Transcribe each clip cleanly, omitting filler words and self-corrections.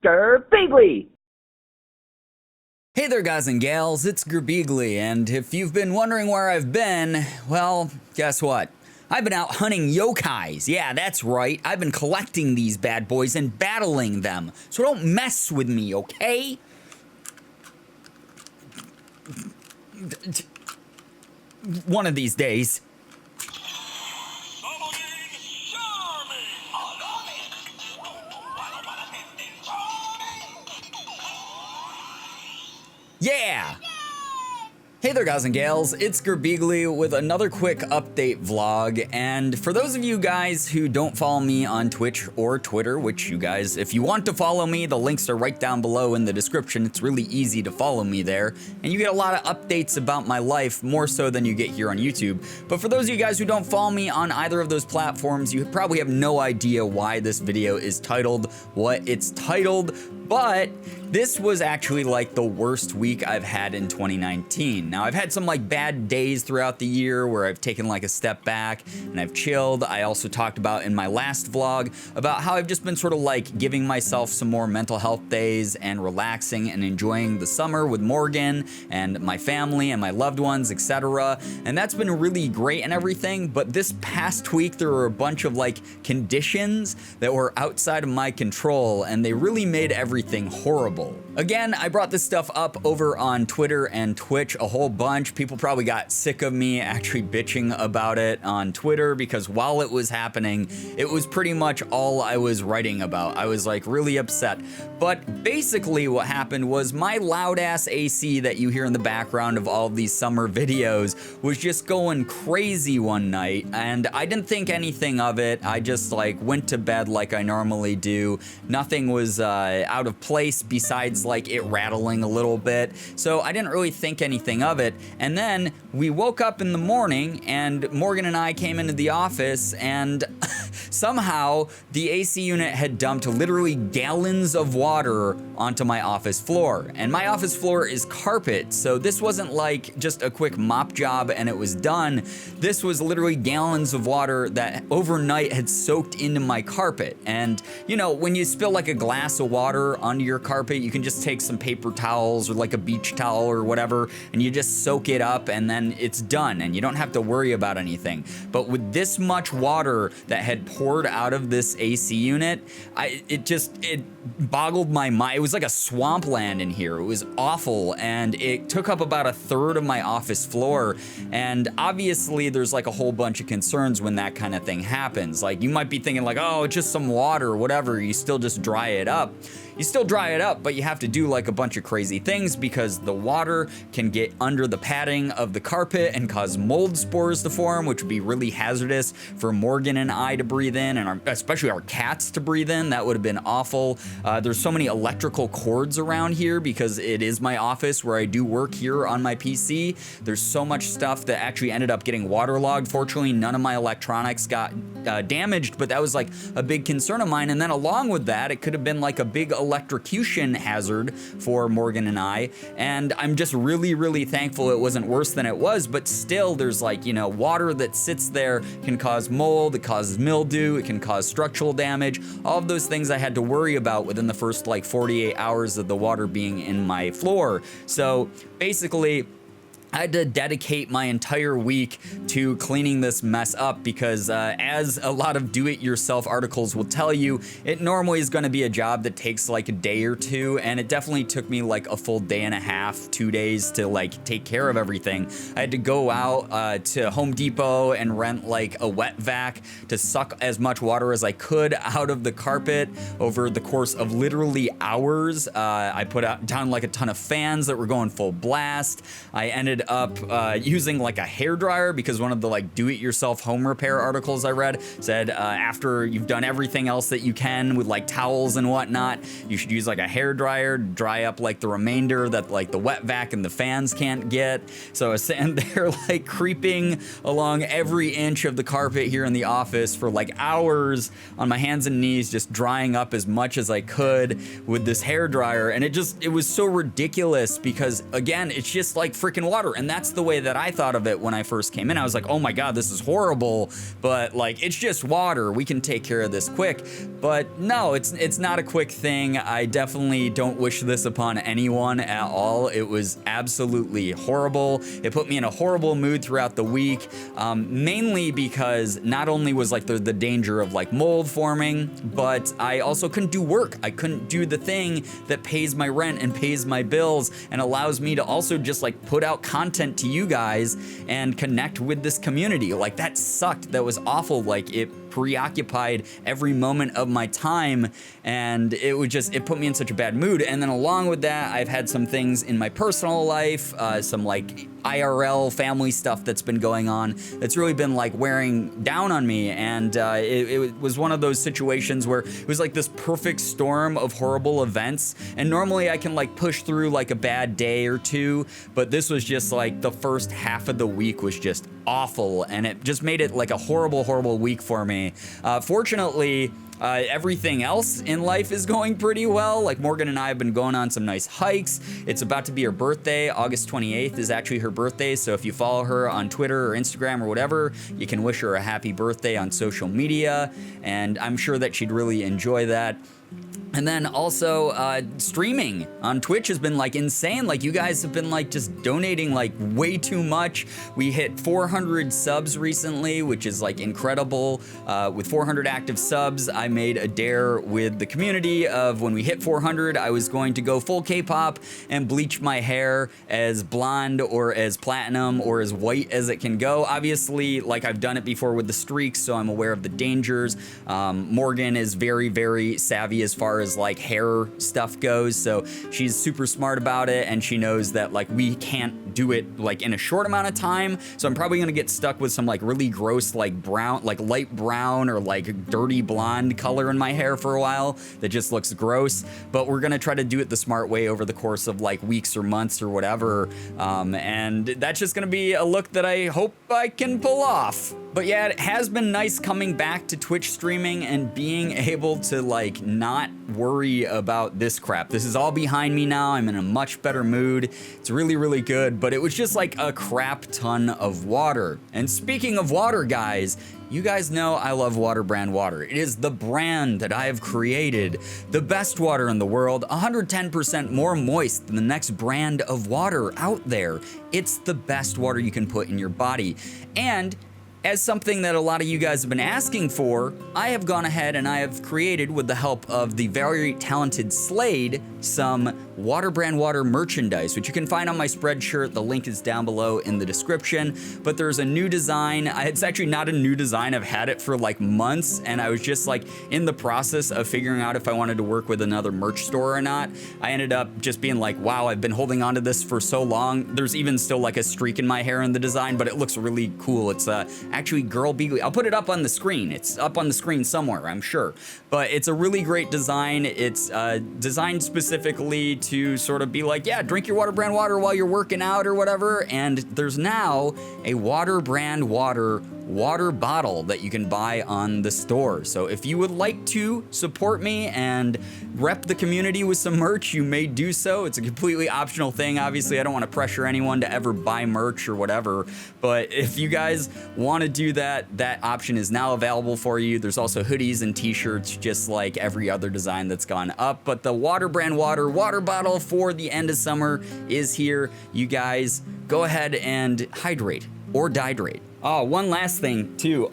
Girbeagly! Hey there guys and gals, it's Girbeagly, and if you've been wondering where I've been, well, guess what? I've been out hunting yokais. Yeah, that's right. I've been collecting these bad boys and battling them. So don't mess with me, okay? One of these days. Yeah! Hey there guys and gals, it's Girbeagly with another quick update vlog, and for those of you guys who don't follow me on Twitch or Twitter, which you guys, if you want to follow me, the links are right down below in the description. It's really easy to follow me there, and you get a lot of updates about my life, more so than you get here on YouTube. But for those of you guys who don't follow me on either of those platforms, you probably have no idea why this video is titled what it's titled, but this was actually like the worst week I've had in 2019. Now, I've had some like bad days throughout the year where I've taken like a step back and I've chilled. I also talked about in my last vlog about how I've just been sort of like giving myself some more mental health days and relaxing and enjoying the summer with Morgan and my family and my loved ones, etc. And that's been really great and everything, but this past week there were a bunch of like conditions that were outside of my control and they really made everything horrible. Again, I brought this stuff up over on Twitter and Twitch a whole bunch. People probably got sick of me actually bitching about it on Twitter because while it was happening, it was pretty much all I was writing about. I was like really upset. But basically what happened was my loud ass AC that you hear in the background of all of these summer videos was just going crazy one night, and I didn't think anything of it. I just like went to bed like I normally do. Nothing was out of place besides like it rattling a little bit, so I didn't really think anything of it. And then we woke up in the morning and Morgan and I came into the office and somehow the AC unit had dumped literally gallons of water onto my office floor. And my office floor is carpet, so this wasn't like just a quick mop job and it was done. This was literally gallons of water that overnight had soaked into my carpet. And you know, when you spill like a glass of water onto your carpet, you can just take some paper towels or like a beach towel or whatever and you just soak it up and then it's done and you don't have to worry about anything. But with this much water that had poured out of this AC unit, it boggled my mind. It was like a swampland in here. It was awful, and it took up about a third of my office floor. And obviously there's like a whole bunch of concerns when that kind of thing happens. Like you might be thinking like, oh, it's just some water or whatever. You still just dry it up. You still dry it up, but you have to do like a bunch of crazy things because the water can get under the padding of the carpet and cause mold spores to form, which would be really hazardous for Morgan and I to breathe in, and especially our cats to breathe in. That would have been awful. There's so many electrical cords around here because it is my office where I do work here on my PC. There's so much stuff that actually ended up getting waterlogged. Fortunately, none of my electronics got damaged, but that was like a big concern of mine. And then along with that, it could have been like a big electrocution hazard for Morgan and I. And I'm just really, really thankful it wasn't worse than it was, but still there's like, you know, water that sits there can cause mold, it causes mildew, it can cause structural damage. All of those things I had to worry about within the first like 48 hours of the water being in my floor. So basically, I had to dedicate my entire week to cleaning this mess up because as a lot of do-it-yourself articles will tell you, it normally is going to be a job that takes like a day or two, and it definitely took me like a full day and a half, 2 days to like take care of everything. I had to go out to Home Depot and rent like a wet vac to suck as much water as I could out of the carpet over the course of literally hours. I put down like a ton of fans that were going full blast. I ended up using like a hairdryer because one of the like do-it-yourself home repair articles I read said after you've done everything else that you can with like towels and whatnot, you should use like a hairdryer to dry up like the remainder that like the wet vac and the fans can't get. So I was sitting there like creeping along every inch of the carpet here in the office for like hours on my hands and knees, just drying up as much as I could with this hairdryer. And it was so ridiculous because again, it's just like freaking water. water. And that's the way that I thought of it when I first came in. I was like, oh my God, this is horrible, but like, it's just water. We can take care of this quick. But no, it's not a quick thing. I definitely don't wish this upon anyone at all. It was absolutely horrible. It put me in a horrible mood throughout the week, mainly because not only was like the danger of like mold forming, but I also couldn't do work. I couldn't do the thing that pays my rent and pays my bills and allows me to also just like put out content to you guys and connect with this community. Like that sucked. That was awful. Like it preoccupied every moment of my time, and it put me in such a bad mood. And then along with that, I've had some things in my personal life, some like IRL family stuff that's been going on that's really been like wearing down on me. And it was one of those situations where it was like this perfect storm of horrible events. And normally I can like push through like a bad day or two, but this was just like the first half of the week was just awful, and it just made it like a horrible, horrible week for me. Fortunately, everything else in life is going pretty well. Like Morgan and I have been going on some nice hikes. It's about to be her birthday. August 28th is actually her birthday. So if you follow her on Twitter or Instagram or whatever, you can wish her a happy birthday on social media. And I'm sure that she'd really enjoy that. And then also streaming on Twitch has been like insane. Like you guys have been like just donating like way too much. We hit 400 subs recently, which is like incredible. With 400 active subs, I made a dare with the community of when we hit 400, I was going to go full K-pop and bleach my hair as blonde or as platinum or as white as it can go. Obviously, like I've done it before with the streaks, so I'm aware of the dangers. Morgan is very, very savvy as far as like hair stuff goes, so she's super smart about it, and she knows that like we can't do it like in a short amount of time. So I'm probably gonna get stuck with some like really gross like brown, like light brown or like dirty blonde color in my hair for a while that just looks gross, but we're gonna try to do it the smart way over the course of like weeks or months or whatever, and that's just gonna be a look that I hope I can pull off. But yeah, it has been nice coming back to Twitch streaming and being able to like not worry about this crap. This is all behind me now. I'm in a much better mood. It's really, really good, but it was just like a crap ton of water. And speaking of water, guys, you guys know I love Water Brand water. It is the brand that I have created. The best water in the world, 110% more moist than the next brand of water out there. It's the best water you can put in your body. And as something that a lot of you guys have been asking for, I have gone ahead and I have created, with the help of the very talented Slade, some Water Brand water merchandise, which you can find on my Spreadshirt. The link is down below in the description. But there's a new design. It's actually not a new design. I've had it for like months, and I was just like in the process of figuring out if I wanted to work with another merch store or not. I ended up just being like, wow, I've been holding on to this for so long. There's even still like a streak in my hair in the design, but it looks really cool. It's actually Girbeagly. I'll put it up on the screen. It's up on the screen somewhere, I'm sure. But it's a really great design. It's designed specifically to sort of be like, yeah, drink your Water Brand water while you're working out or whatever. And there's now a Water Brand water bottle that you can buy on the store. So if you would like to support me and rep the community with some merch, you may do so. It's a completely optional thing. Obviously, I don't want to pressure anyone to ever buy merch or whatever, but if you guys want to do that, that option is now available for you. There's also hoodies and t-shirts, just like every other design that's gone up, but the Water Brand water bottle for the end of summer is here. You guys go ahead and hydrate or dihydrate. Oh, one last thing too.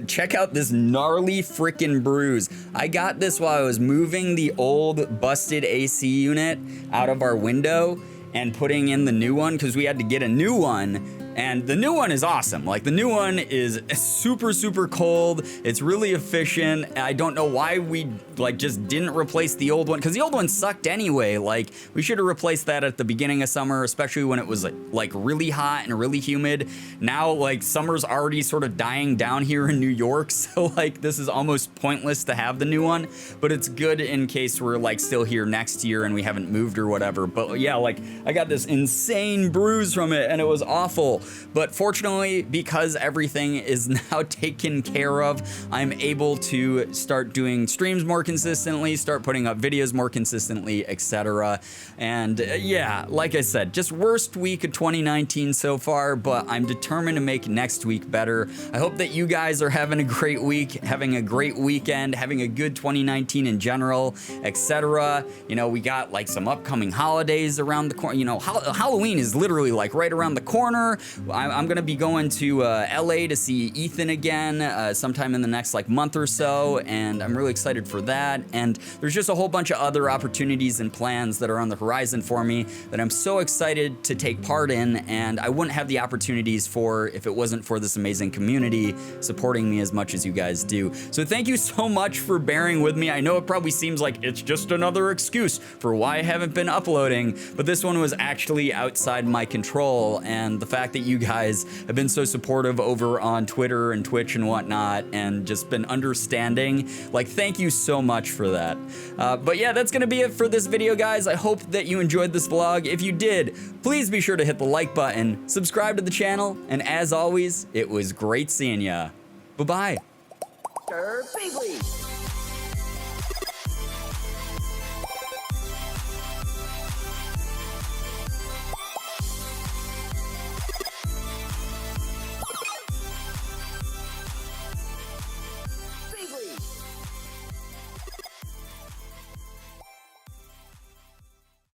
Check out this gnarly freaking bruise. I got this while I was moving the old busted AC unit out of our window and putting in the new one, because we had to get a new one. And the new one is awesome. Like, the new one is super, super cold. It's really efficient. I don't know why we like just didn't replace the old one, because the old one sucked anyway. Like, we should have replaced that at the beginning of summer, especially when it was like really hot and really humid. Now, like, summer's already sort of dying down here in New York, so like this is almost pointless to have the new one. But it's good in case we're like still here next year and we haven't moved or whatever. But yeah, like, I got this insane bruise from it and it was awful. But fortunately, because everything is now taken care of, I'm able to start doing streams more consistently, start putting up videos more consistently, etc. And yeah, like I said, just worst week of 2019 so far, but I'm determined to make next week better. I hope that you guys are having a great week, having a great weekend, having a good 2019 in general, etc. You know, we got like some upcoming holidays around the corner. You know, Halloween is literally like right around the corner. I'm gonna be going to LA to see Ethan again sometime in the next like month or so, and I'm really excited for that. And there's just a whole bunch of other opportunities and plans that are on the horizon for me that I'm so excited to take part in, and I wouldn't have the opportunities for if it wasn't for this amazing community supporting me as much as you guys do. So thank you so much for bearing with me. I know it probably seems like it's just another excuse for why I haven't been uploading, but this one was actually outside my control, and the fact that you guys have been so supportive over on Twitter and Twitch and whatnot, and just been understanding, like, thank you so much for that. But yeah, that's gonna be it for this video, guys. I hope that you enjoyed this vlog. If you did, please be sure to hit the like button, subscribe to the channel, and as always, it was great seeing ya. Bye-bye. Girbeagly.